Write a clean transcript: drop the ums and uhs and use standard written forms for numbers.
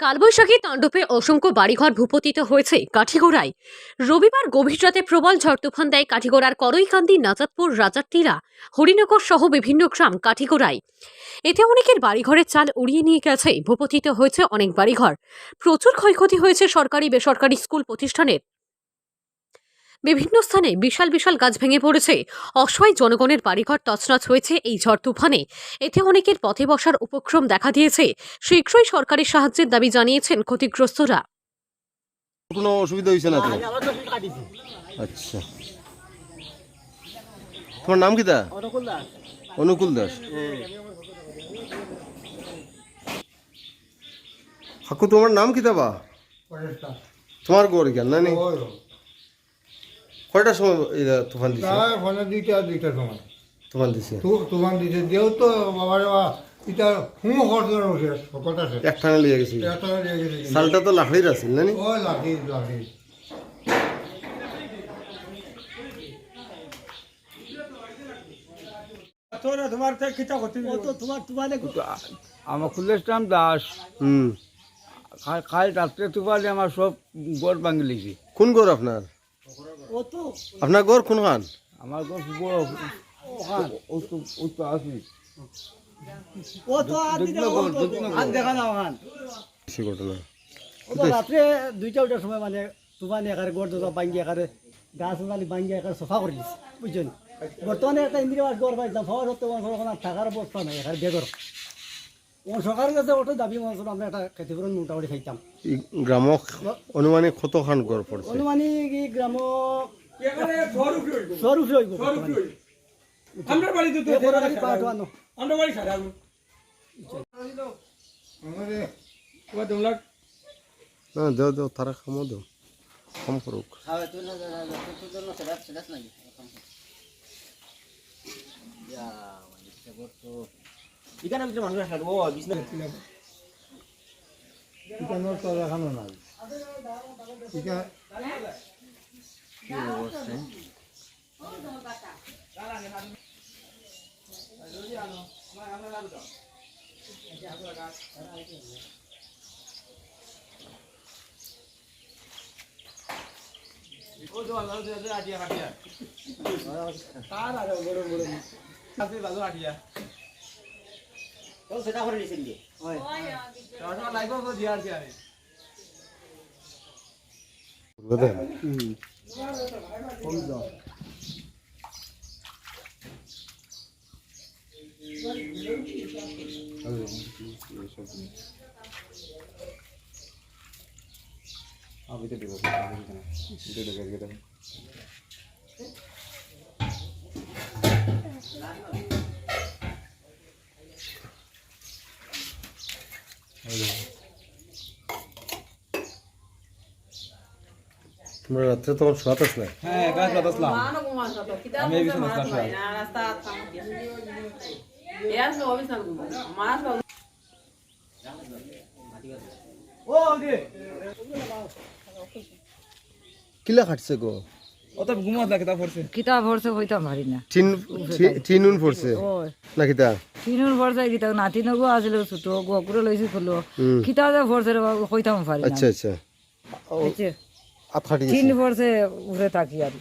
কালবৈশাখী তাণ্ডবে অসংখ্য বাড়িঘর ভূপতিত হয়েছে কাঠিগোড়ায়। রবিবার গভীর রাতে প্রবল ঝড় তুফান দেয় কাঠিগোড়ার করইকান্দি, নাজাতপুর, রাজারটিলা, হরিনগর সহ বিভিন্ন গ্রাম কাঠিগোড়ায়। এতে অনেকের বাড়িঘরের চাল উড়িয়ে নিয়ে গেছে, ভূপতিত হয়েছে অনেক বাড়িঘর। প্রচুর ক্ষয়ক্ষতি হয়েছে সরকারি বেসরকারি স্কুল প্রতিষ্ঠানের। বিভিন্ন স্থানে বিশাল বিশাল গাছ ভেঙে পড়েছে। অসহায় জনগণের বাড়িঘর তছনছ হয়েছে এই ঝড় তুফানে। এতে অনেকের পথে বসার উপক্রম দেখা দিয়েছে। শীঘ্রই সরকারি সাহায্যের দাবি জানিয়েছেন ক্ষতিগ্রস্তরা। কোনো অসুবিধা হয়েছে না তো? আচ্ছা, তোমার নাম কি? অনুকূল দাস। কাকু তোমার নাম কি? তোমার গড় জ্ঞান না নি? কয়টার সময় তুফান দিছে? দুইটার সময় তুফান দিছে। তুফান দিছে যেহেতু বাবার এটা হুঁ খরচর হচ্ছে সকলটা একখানে লিয়ে গেছি। সালটা তো লাকড়ির আছিল না নি? ও লাঠি লাঠি আমার কুলেশরাম দাস। কাল রাত্রে তুফানে আমার সব গড় ভাঙি লিখি। কোন গড় আপনার? আপনার গড় কোন খান? আমার গড় রাত্রে 2টার সময় মানে তুফানে একারে গড় দোকা ভাঙ্গি একারে গাছ উনালি ভাঙ্গি একারে সফা করে দিচ্ছে, বুঝছেন। বর্তমানে একটা ইন্দিরাবাস গড় পাইছিলাম, সবার সত্ত্বে থাকার অবস্থা নাই, এখানে বেগর সরকারের কাছে ওটা দাবি মানুষ আমরা একটা ক্ষতিপূরণ মোটামুটি খাইতাম। গ্রামক অনুমানিক কত খান গড় পড়ছে? অনুমানিক এই গ্রাম স্বরূপ হইব। না দেও দেও, তারা খামো দেও, কম করুক। তোমরা রাত্রে তখন শোয়াত আসলে? হ্যাঁ, গাছ বাতাসলাম আমি এই বিষয়ে কিলা খাটছে গো? অত ঘুমাত লাগে তা পড়ছে কিতাব ভরছে হইতাম পারি না। তিনুন পড়ছে না কিতা? তিনুর ভরছে কিতাব না, তিন গো আসলে ছোট গোকুরে লইছি খুলো কিতাব ভরছে হইতাম পারি না। আচ্ছা আচ্ছা, বুঝছে? আত খাটি তিন ভরছে উড়ে থাকি আর